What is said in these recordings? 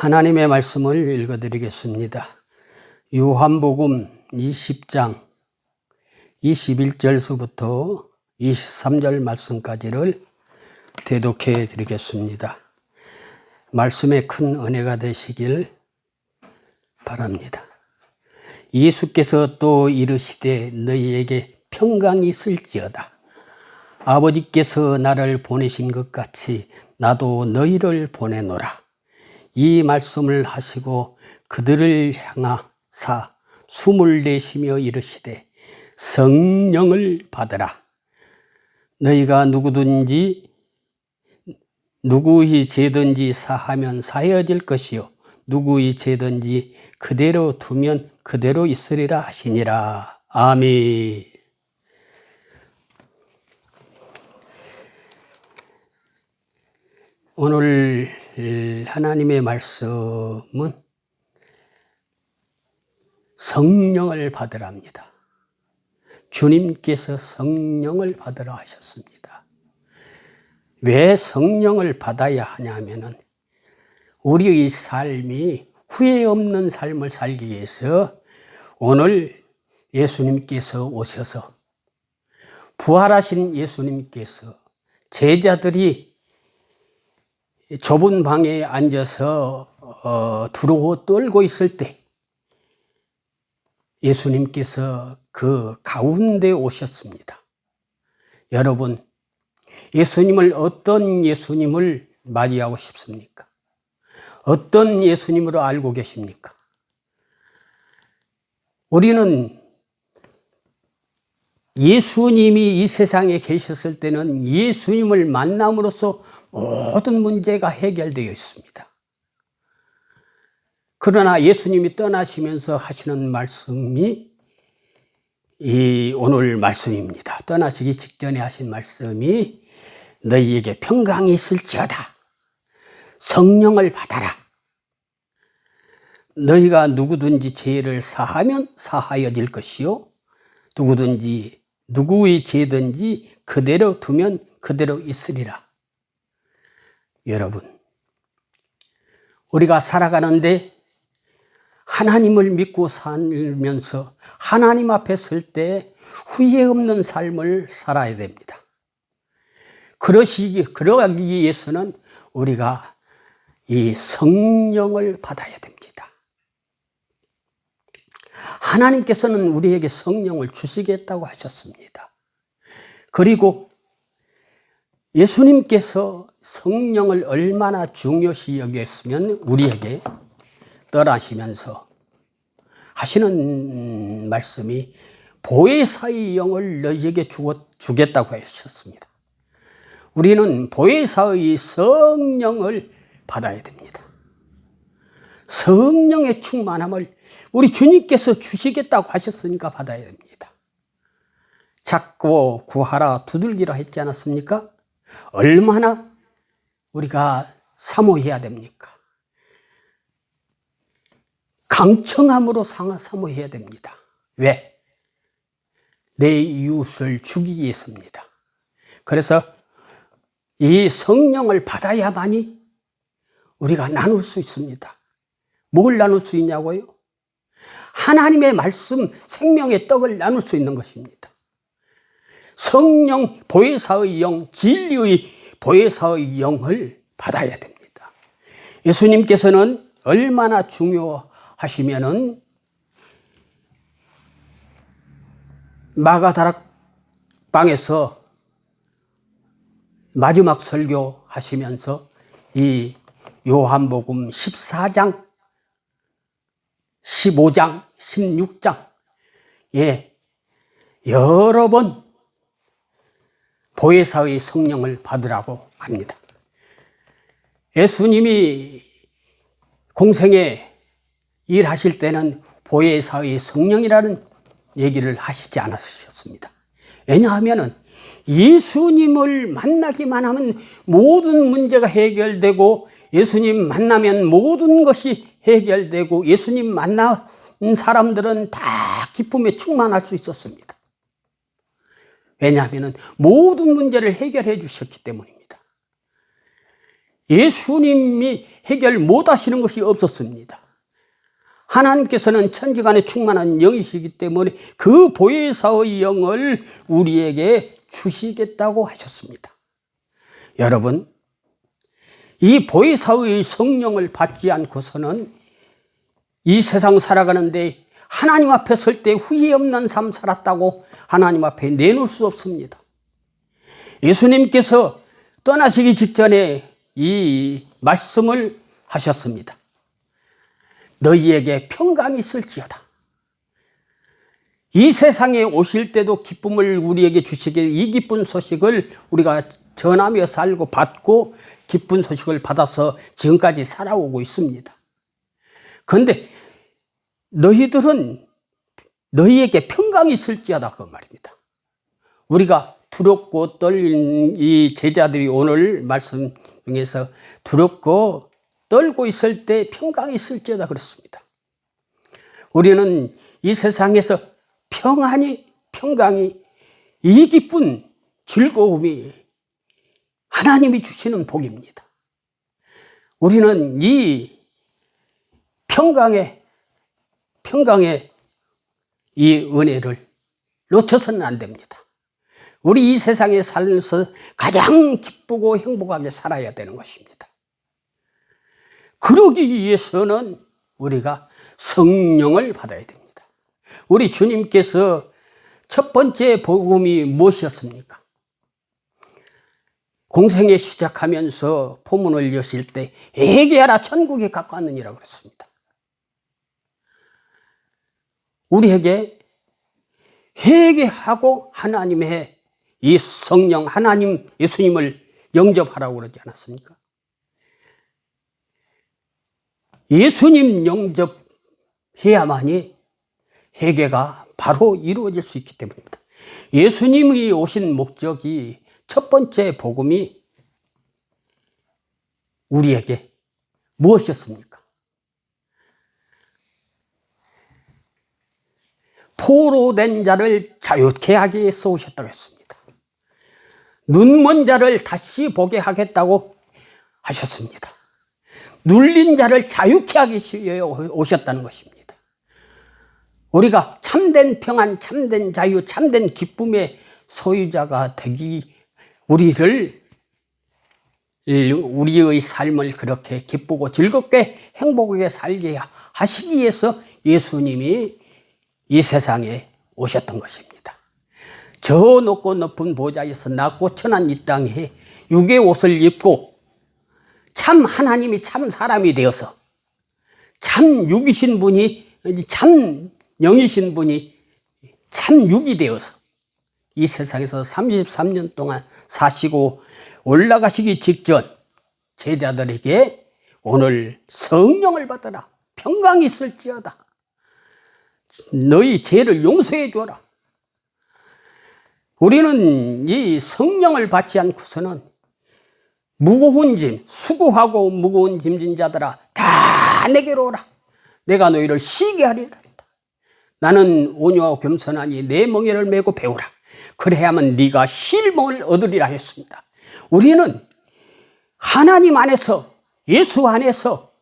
하나님의 말씀을 읽어드리겠습니다. 요한복음 20장 21절서부터 23절 말씀까지를 대독해 드리겠습니다. 말씀에 큰 은혜가 되시길 바랍니다. 예수께서 또 이르시되 너희에게 평강이 있을지어다. 아버지께서 나를 보내신 것 같이 나도 너희를 보내노라. 이 말씀을 하시고 그들을 향하사 숨을 내쉬며 이르시되 성령을 받으라. 너희가 누구의 죄든지 사하면 사해질 것이요 누구의 죄든지 그대로 두면 그대로 있으리라 하시니라. 아멘. 오늘 하나님의 말씀은 성령을 받으랍니다. 주님께서 성령을 받으라 하셨습니다. 왜 성령을 받아야 하냐면은 우리의 삶이 후회 없는 삶을 살기 위해서 오늘 예수님께서 오셔서 부활하신 예수님께서 제자들이 좁은 방에 앉아서 두려워 떨고 있을 때 예수님께서 그 가운데 오셨습니다. 여러분, 예수님을 어떤 예수님을 맞이하고 싶습니까? 어떤 예수님으로 알고 계십니까? 우리는 예수님이 이 세상에 계셨을 때는 예수님을 만남으로써 모든 문제가 해결되어 있습니다. 그러나 예수님이 떠나시면서 하시는 말씀이 이 오늘 말씀입니다. 떠나시기 직전에 하신 말씀이 너희에게 평강이 있을지어다. 성령을 받아라. 너희가 누구든지 죄를 사하면 사하여질 것이요 누구의 죄든지 그대로 두면 그대로 있으리라. 여러분, 우리가 살아가는데 하나님을 믿고 살면서 하나님 앞에 설 때 후회 없는 삶을 살아야 됩니다. 그러기 위해서는 우리가 이 성령을 받아야 됩니다. 하나님께서는 우리에게 성령을 주시겠다고 하셨습니다. 그리고 예수님께서 성령을 얼마나 중요시 여겼으면 우리에게 떠나시면서 하시는 말씀이 보혜사의 영을 너희에게 주겠다고 하셨습니다. 우리는 보혜사의 성령을 받아야 됩니다. 성령의 충만함을 우리 주님께서 주시겠다고 하셨으니까 받아야 됩니다. 찾고 구하라 두들기라 했지 않았습니까? 얼마나 우리가 사모해야 됩니까? 강청함으로 사모해야 됩니다. 왜? 내 이웃을 죽이기 위해서입니다. 그래서 이 성령을 받아야만이 우리가 나눌 수 있습니다. 뭘 나눌 수 있냐고요? 하나님의 말씀, 생명의 떡을 나눌 수 있는 것입니다. 성령, 보혜사의 영, 진리의 보혜사의 영을 받아야 됩니다. 예수님께서는 얼마나 중요하시면은 마가다락방에서 마지막 설교 하시면서 이 요한복음 14장, 15장, 16장에 여러 번 보혜사의 성령을 받으라고 합니다. 예수님이 공생에 일하실 때는 보혜사의 성령이라는 얘기를 하시지 않으셨습니다. 왜냐하면 예수님을 만나기만 하면 모든 문제가 해결되고 예수님 만나면 모든 것이 해결되고 예수님 만난 사람들은 다 기쁨에 충만할 수 있었습니다. 왜냐하면 모든 문제를 해결해 주셨기 때문입니다. 예수님이 해결 못하시는 것이 없었습니다. 하나님께서는 천지간에 충만한 영이시기 때문에 그 보혜사의 영을 우리에게 주시겠다고 하셨습니다. 여러분, 이 보혜사의 성령을 받지 않고서는 이 세상 살아가는데 하나님 앞에 설 때 후회 없는 삶 살았다고 하나님 앞에 내놓을 수 없습니다. 예수님께서 떠나시기 직전에 이 말씀을 하셨습니다. 너희에게 평강이 있을지어다. 이 세상에 오실 때도 기쁨을 우리에게 주시기에 이 기쁜 소식을 우리가 전하며 살고 받고 기쁜 소식을 받아서 지금까지 살아오고 있습니다. 그런데 너희들은 너희에게 평강이 있을지어다 그 말입니다. 우리가 두렵고 떨린 이 제자들이 오늘 말씀 중에서 두렵고 떨고 있을 때 평강이 있을지어다 그랬습니다. 우리는 이 세상에서 평강이 이 기쁜 즐거움이 하나님이 주시는 복입니다. 우리는 이 평강의 이 은혜를 놓쳐서는 안 됩니다. 우리 이 세상에 살면서 가장 기쁘고 행복하게 살아야 되는 것입니다. 그러기 위해서는 우리가 성령을 받아야 됩니다. 우리 주님께서 첫 번째 복음이 무엇이었습니까? 공생애 시작하면서 포문을 여실 때 회개하라 천국에 가까웠느니라 그랬습니다. 우리에게 회개하고 하나님의 이 성령 하나님 예수님을 영접하라고 그러지 않았습니까? 예수님 영접해야만이 회개가 바로 이루어질 수 있기 때문입니다. 예수님이 오신 목적이 첫 번째 복음이 우리에게 무엇이었습니까? 포로된 자를 자유케 하기 위해서 오셨다고 했습니다. 눈먼 자를 다시 보게 하겠다고 하셨습니다. 눌린 자를 자유케 하기 위해 오셨다는 것입니다. 우리가 참된 평안, 참된 자유, 참된 기쁨의 소유자가 되기 우리의 삶을 그렇게 기쁘고 즐겁게 행복하게 살게 하시기 위해서 예수님이 이 세상에 오셨던 것입니다. 저 높고 높은 보좌에서 낮고 천한 이 땅에 육의 옷을 입고 참 하나님이 참 사람이 되어서 참 육이신 분이 참 영이신 분이 참 육이 되어서 이 세상에서 33년 동안 사시고 올라가시기 직전 제자들에게 오늘 성령을 받아라. 평강이 있을지어다. 너희 죄를 용서해 주어라. 우리는 이 성령을 받지 않고서는 무거운 짐, 수고하고 무거운 짐진 자들아 다 내게로 오라. 내가 너희를 쉬게 하리라. 나는 온유하고 겸손하니 내 멍에를 메고 배우라. 그래야만 네가 쉴 멍을 얻으리라 했습니다. 우리는 하나님 안에서 예수 안에서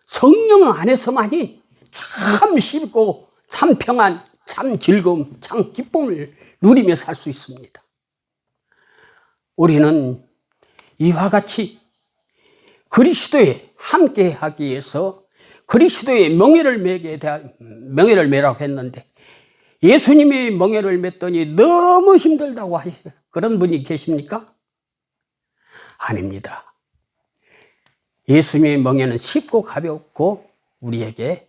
성령 안에서만이 참 쉽고 참 평안, 참 즐거움, 참 기쁨을 누리며 살 수 있습니다. 우리는 이와 같이 그리스도에 함께하기 위해서 그리스도의 멍에를 매라고 했는데 예수님이 멍에를 맸더니 너무 힘들다고 하시죠. 그런 분이 계십니까? 아닙니다. 예수님의 멍에는 쉽고 가볍고 우리에게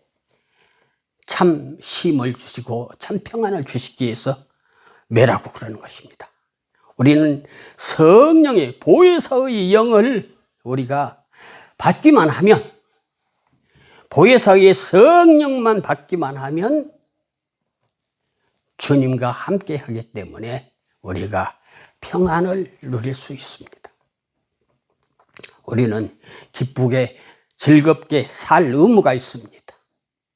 참 쉼을 주시고 참 평안을 주시기 위해서 매라고 그러는 것입니다. 우리는 성령의 보혜사의 영을 우리가 받기만 하면 보혜사의 성령만 받기만 하면 주님과 함께 하기 때문에 우리가 평안을 누릴 수 있습니다. 우리는 기쁘게 즐겁게 살 의무가 있습니다.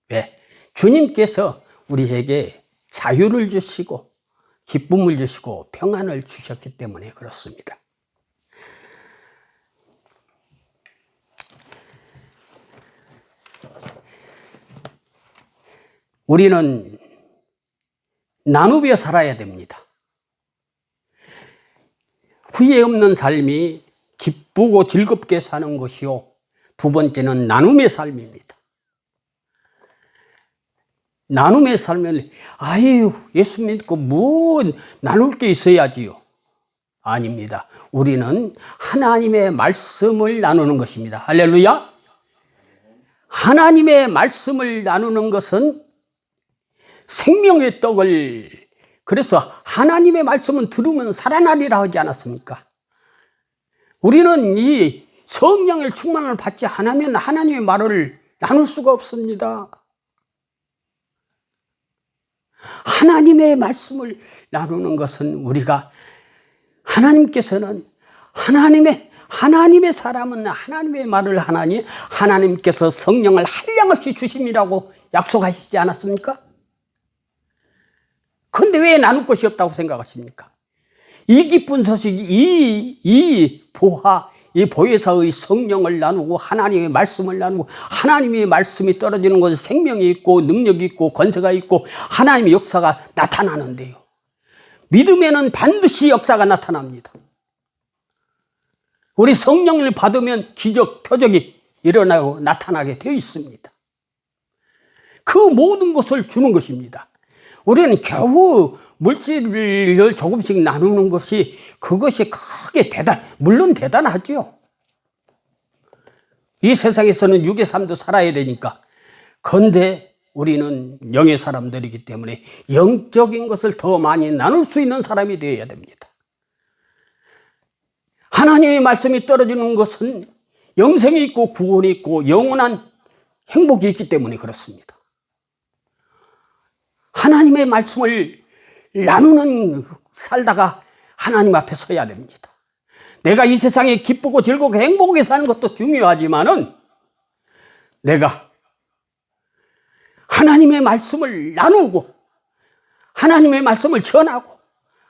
왜? 주님께서 우리에게 자유를 주시고 기쁨을 주시고 평안을 주셨기 때문에 그렇습니다. 우리는 나누며 살아야 됩니다. 후회 없는 삶이 기쁘고 즐겁게 사는 것이요. 두 번째는 나눔의 삶입니다. 나눔의 삶은 아유 예수 믿고 뭐 나눌 게 있어야지요. 아닙니다. 우리는 하나님의 말씀을 나누는 것입니다. 할렐루야. 하나님의 말씀을 나누는 것은 생명의 떡을, 그래서 하나님의 말씀은 들으면 살아나리라 하지 않았습니까? 우리는 이 성령의 충만을 받지 않으면 하나님의 말을 나눌 수가 없습니다. 하나님의 말씀을 나누는 것은 우리가 하나님께서는 하나님의 사람은 하나님의 말을 하나니 하나님께서 성령을 한량없이 주심이라고 약속하시지 않았습니까? 그런데 왜 나눌 것이 없다고 생각하십니까? 이 기쁜 소식이 이 보혜사의 성령을 나누고 하나님의 말씀을 나누고 하나님의 말씀이 떨어지는 것은 생명이 있고 능력이 있고 권세가 있고 하나님의 역사가 나타나는데요. 믿음에는 반드시 역사가 나타납니다. 우리 성령을 받으면 기적, 표적이 일어나고 나타나게 되어 있습니다. 그 모든 것을 주는 것입니다. 우리는 겨우 물질을 조금씩 나누는 것이 그것이 크게 물론 대단하죠. 이 세상에서는 육의 삶도 살아야 되니까. 그런데 우리는 영의 사람들이기 때문에 영적인 것을 더 많이 나눌 수 있는 사람이 되어야 됩니다. 하나님의 말씀이 떨어지는 것은 영생이 있고 구원이 있고 영원한 행복이 있기 때문에 그렇습니다. 하나님의 말씀을 나누는 살다가 하나님 앞에 서야 됩니다. 내가 이 세상에 기쁘고 즐겁고 행복하게 사는 것도 중요하지만은 내가 하나님의 말씀을 나누고 하나님의 말씀을 전하고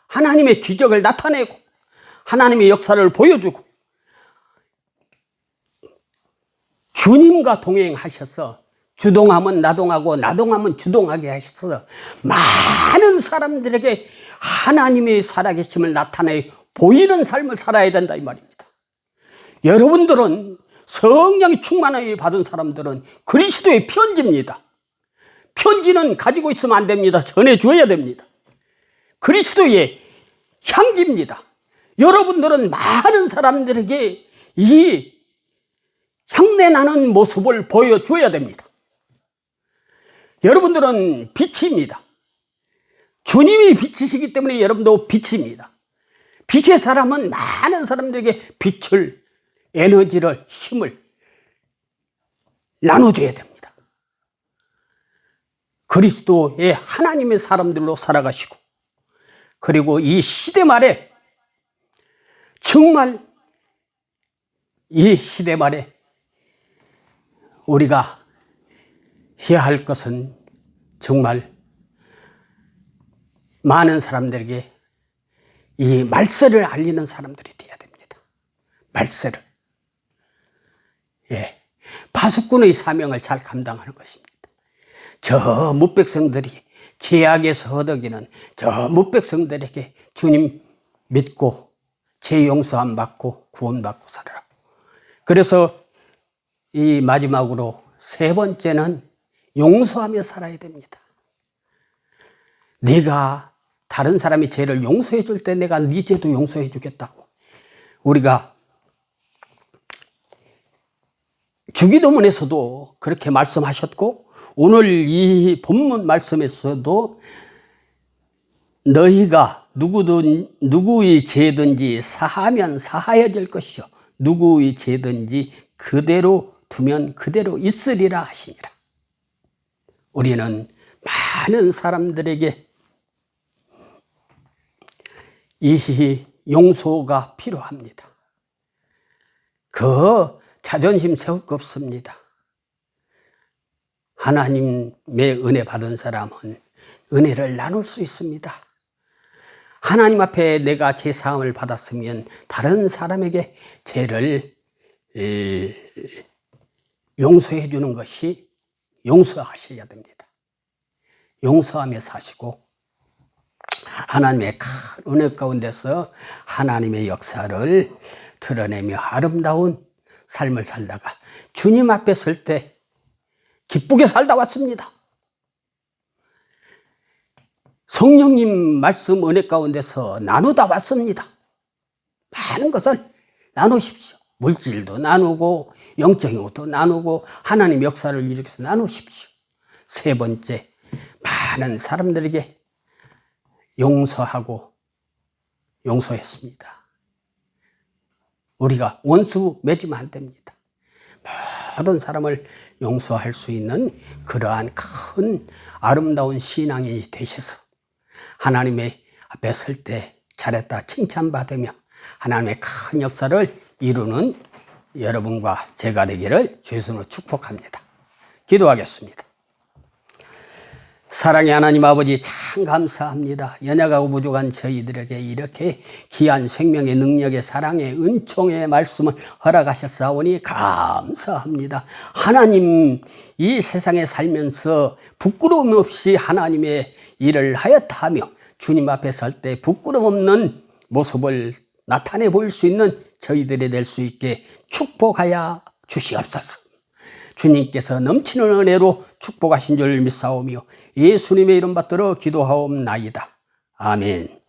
하나님의 기적을 나타내고 하나님의 역사를 보여주고 주님과 동행하셔서 주동하면 나동하고 나동하면 주동하게 하셔서 많은 사람들에게 하나님의 살아계심을 나타내 보이는 삶을 살아야 된다 이 말입니다. 여러분들은 성령이 충만하게 받은 사람들은 그리스도의 편지입니다. 편지는 가지고 있으면 안 됩니다. 전해줘야 됩니다. 그리스도의 향기입니다. 여러분들은 많은 사람들에게 이 향내나는 모습을 보여줘야 됩니다. 여러분들은 빛입니다. 주님이 빛이시기 때문에 여러분도 빛입니다. 빛의 사람은 많은 사람들에게 빛을, 에너지를, 힘을 나눠줘야 됩니다. 그리스도의 하나님의 사람들로 살아가시고, 그리고 이 시대 말에 정말 이 시대 말에 우리가 해야 할 것은 정말 많은 사람들에게 이 말세를 알리는 사람들이 되어야 됩니다. 말세를. 예. 파수꾼의 사명을 잘 감당하는 것입니다. 저 뭇백성들이 죄악에서 허덕이는 저 뭇백성들에게 주님 믿고 죄 용서함 받고 구원받고 살아라. 그래서 이 마지막으로 세 번째는 용서하며 살아야 됩니다. 네가 다른 사람이 죄를 용서해 줄 때 내가 네 죄도 용서해 주겠다고. 우리가 주기도문에서도 그렇게 말씀하셨고 오늘 이 본문 말씀에서도 너희가 누구의 죄든지 사하면 사하여질 것이요 누구의 죄든지 그대로 두면 그대로 있으리라 하시니라. 우리는 많은 사람들에게 이 용서가 필요합니다. 그 자존심 세울 거 없습니다. 하나님의 은혜 받은 사람은 은혜를 나눌 수 있습니다. 하나님 앞에 내가 죄 사함을 받았으면 다른 사람에게 죄를 용서해 주는 것이 용서하셔야 됩니다. 용서하며 사시고 하나님의 큰 은혜 가운데서 하나님의 역사를 드러내며 아름다운 삶을 살다가 주님 앞에 설 때 기쁘게 살다 왔습니다. 성령님 말씀 은혜 가운데서 나누다 왔습니다. 많은 것을 나누십시오. 물질도 나누고 영적인 것도 나누고 하나님 역사를 일으켜서 나누십시오. 세 번째, 많은 사람들에게 용서하고 용서했습니다. 우리가 원수 맺으면 안 됩니다. 모든 사람을 용서할 수 있는 그러한 큰 아름다운 신앙인이 되셔서 하나님의 앞에 설 때 잘했다 칭찬받으며 하나님의 큰 역사를 이루는 여러분과 제가 되기를 주의 손으로 축복합니다. 기도하겠습니다. 사랑의 하나님 아버지 참 감사합니다. 연약하고 부족한 저희들에게 이렇게 귀한 생명의 능력의 사랑의 은총의 말씀을 허락하셨사오니 감사합니다. 하나님 이 세상에 살면서 부끄러움 없이 하나님의 일을 하였다 하며 주님 앞에 설 때 부끄러움 없는 모습을 나타내 보일 수 있는 저희들이 될 수 있게 축복하여 주시옵소서. 주님께서 넘치는 은혜로 축복하신 줄 믿사오며 예수님의 이름 받들어 기도하옵나이다. 아멘.